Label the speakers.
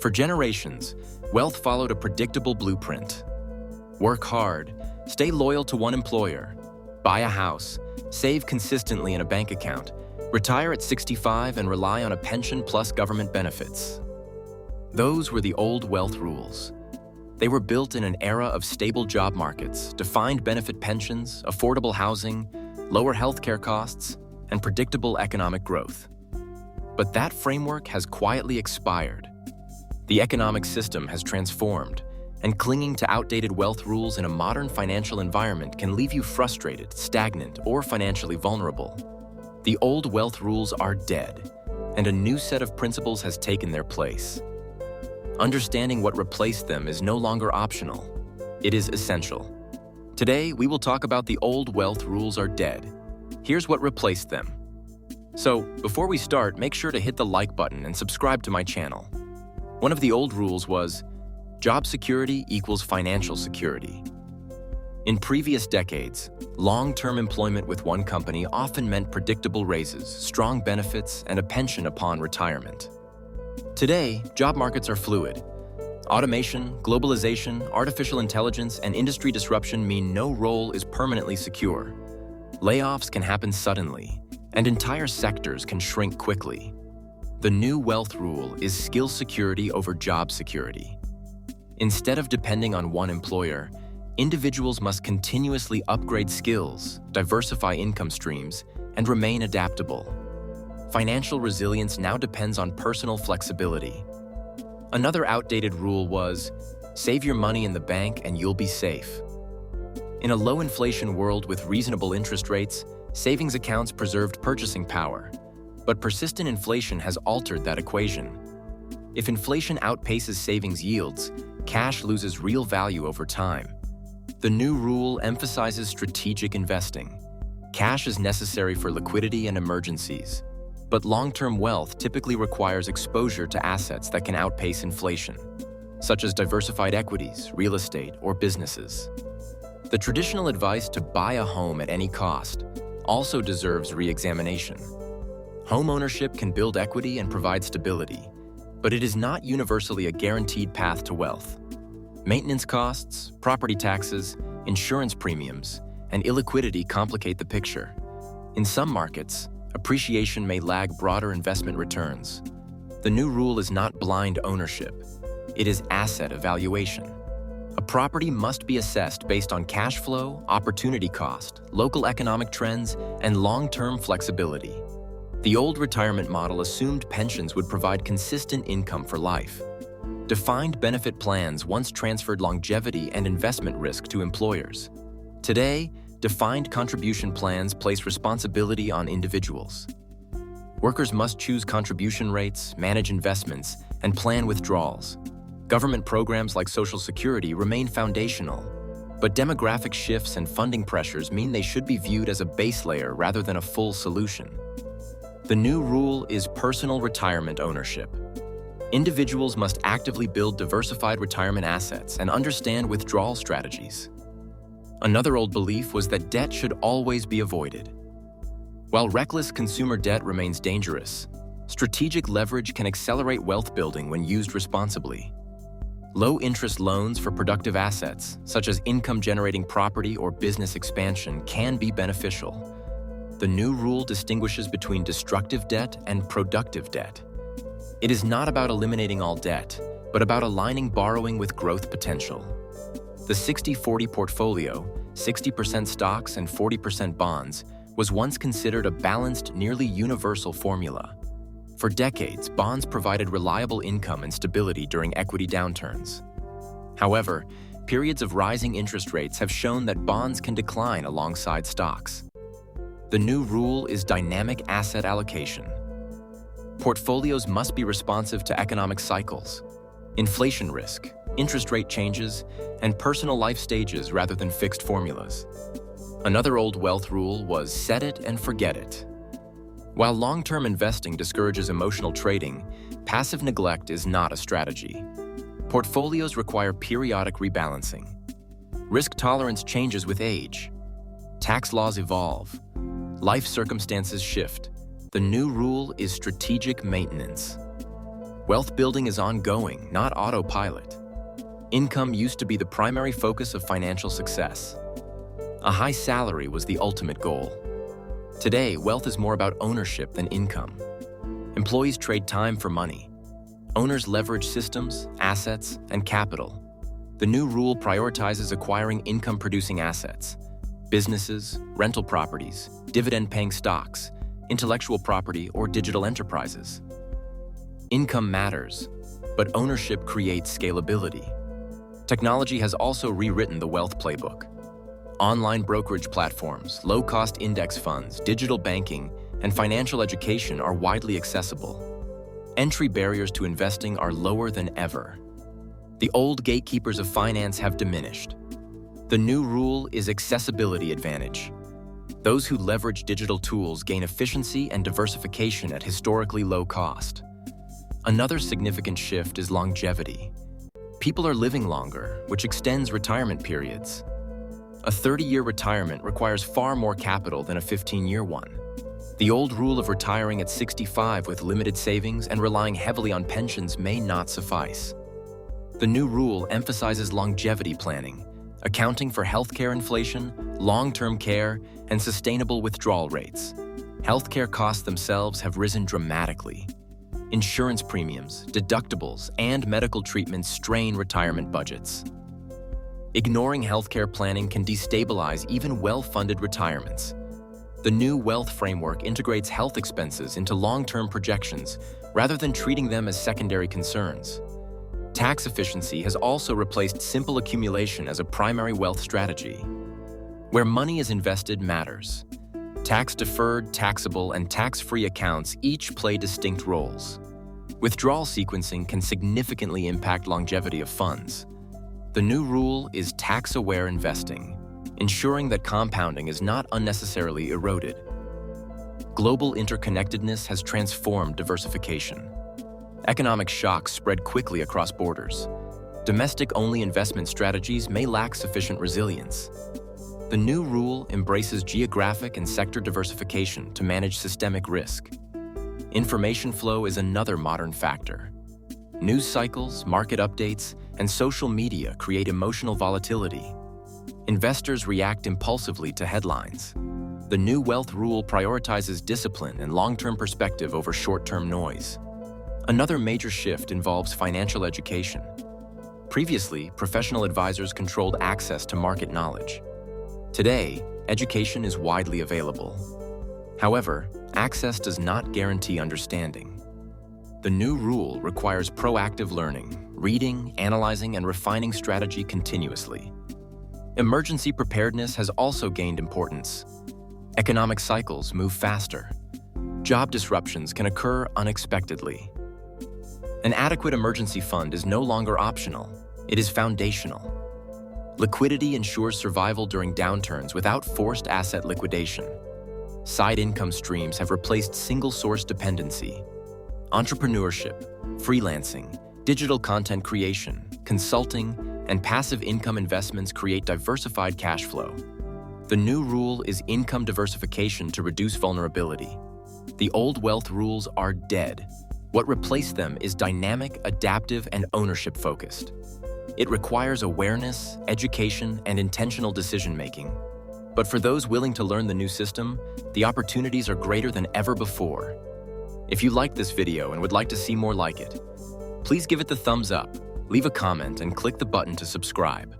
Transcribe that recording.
Speaker 1: For generations, wealth followed a predictable blueprint. Work hard, stay loyal to one employer, buy a house, save consistently in a bank account, retire at 65 and rely on a pension plus government benefits. Those were the old wealth rules. They were built in an era of stable job markets, defined benefit pensions, affordable housing, lower healthcare costs, and predictable economic growth. But that framework has quietly expired. The economic system has transformed, and clinging to outdated wealth rules in a modern financial environment can leave you frustrated, stagnant, or financially vulnerable. The old wealth rules are dead, and a new set of principles has taken their place. Understanding what replaced them is no longer optional. It is essential. Today, we will talk about the old wealth rules are dead. Here's what replaced them. So, before we start, make sure to hit the like button and subscribe to my channel. One of the old rules was, job security equals financial security. In previous decades, long-term employment with one company often meant predictable raises, strong benefits, and a pension upon retirement. Today, job markets are fluid. Automation, globalization, artificial intelligence, and industry disruption mean no role is permanently secure. Layoffs can happen suddenly, and entire sectors can shrink quickly. The new wealth rule is skill security over job security. Instead of depending on one employer, individuals must continuously upgrade skills, diversify income streams, and remain adaptable. Financial resilience now depends on personal flexibility. Another outdated rule was, save your money in the bank and you'll be safe. In a low-inflation world with reasonable interest rates, savings accounts preserved purchasing power. But persistent inflation has altered that equation. If inflation outpaces savings yields, cash loses real value over time. The new rule emphasizes strategic investing. Cash is necessary for liquidity and emergencies, but long-term wealth typically requires exposure to assets that can outpace inflation, such as diversified equities, real estate, or businesses. The traditional advice to buy a home at any cost also deserves re-examination. Home ownership can build equity and provide stability, but it is not universally a guaranteed path to wealth. Maintenance costs, property taxes, insurance premiums, and illiquidity complicate the picture. In some markets, appreciation may lag broader investment returns. The new rule is not blind ownership. It is asset evaluation. A property must be assessed based on cash flow, opportunity cost, local economic trends, and long-term flexibility. The old retirement model assumed pensions would provide consistent income for life. Defined benefit plans once transferred longevity and investment risk to employers. Today, defined contribution plans place responsibility on individuals. Workers must choose contribution rates, manage investments, and plan withdrawals. Government programs like Social Security remain foundational, but demographic shifts and funding pressures mean they should be viewed as a base layer rather than a full solution. The new rule is personal retirement ownership. Individuals must actively build diversified retirement assets and understand withdrawal strategies. Another old belief was that debt should always be avoided. While reckless consumer debt remains dangerous, strategic leverage can accelerate wealth building when used responsibly. Low-interest loans for productive assets, such as income-generating property or business expansion, can be beneficial. The new rule distinguishes between destructive debt and productive debt. It is not about eliminating all debt, but about aligning borrowing with growth potential. The 60-40 portfolio, 60% stocks and 40% bonds, was once considered a balanced, nearly universal formula. For decades, bonds provided reliable income and stability during equity downturns. However, periods of rising interest rates have shown that bonds can decline alongside stocks. The new rule is dynamic asset allocation. Portfolios must be responsive to economic cycles, inflation risk, interest rate changes, and personal life stages rather than fixed formulas. Another old wealth rule was set it and forget it. While long-term investing discourages emotional trading, passive neglect is not a strategy. Portfolios require periodic rebalancing. Risk tolerance changes with age. Tax laws evolve. Life circumstances shift. The new rule is strategic maintenance. Wealth building is ongoing, not autopilot. Income used to be the primary focus of financial success. A high salary was the ultimate goal. Today, wealth is more about ownership than income. Employees trade time for money. Owners leverage systems, assets, and capital. The new rule prioritizes acquiring income-producing assets: businesses, rental properties, dividend-paying stocks, intellectual property, or digital enterprises. Income matters, but ownership creates scalability. Technology has also rewritten the wealth playbook. Online brokerage platforms, low-cost index funds, digital banking, and financial education are widely accessible. Entry barriers to investing are lower than ever. The old gatekeepers of finance have diminished. The new rule is accessibility advantage. Those who leverage digital tools gain efficiency and diversification at historically low cost. Another significant shift is longevity. People are living longer, which extends retirement periods. A 30-year retirement requires far more capital than a 15-year one. The old rule of retiring at 65 with limited savings and relying heavily on pensions may not suffice. The new rule emphasizes longevity planning, accounting for healthcare inflation, long-term care, and sustainable withdrawal rates. Healthcare costs themselves have risen dramatically. Insurance premiums, deductibles, and medical treatments strain retirement budgets. Ignoring healthcare planning can destabilize even well-funded retirements. The new wealth framework integrates health expenses into long-term projections rather than treating them as secondary concerns. Tax efficiency has also replaced simple accumulation as a primary wealth strategy. Where money is invested matters. Tax-deferred, taxable, and tax-free accounts each play distinct roles. Withdrawal sequencing can significantly impact longevity of funds. The new rule is tax-aware investing, ensuring that compounding is not unnecessarily eroded. Global interconnectedness has transformed diversification. Economic shocks spread quickly across borders. Domestic-only investment strategies may lack sufficient resilience. The new rule embraces geographic and sector diversification to manage systemic risk. Information flow is another modern factor. News cycles, market updates, and social media create emotional volatility. Investors react impulsively to headlines. The new wealth rule prioritizes discipline and long-term perspective over short-term noise. Another major shift involves financial education. Previously, professional advisors controlled access to market knowledge. Today, education is widely available. However, access does not guarantee understanding. The new rule requires proactive learning, reading, analyzing, and refining strategy continuously. Emergency preparedness has also gained importance. Economic cycles move faster. Job disruptions can occur unexpectedly. An adequate emergency fund is no longer optional, it is foundational. Liquidity ensures survival during downturns without forced asset liquidation. Side income streams have replaced single-source dependency. Entrepreneurship, freelancing, digital content creation, consulting, and passive income investments create diversified cash flow. The new rule is income diversification to reduce vulnerability. The old wealth rules are dead. What replaced them is dynamic, adaptive, and ownership-focused. It requires awareness, education, and intentional decision-making. But for those willing to learn the new system, the opportunities are greater than ever before. If you liked this video and would like to see more like it, please give it the thumbs up, leave a comment, and click the button to subscribe.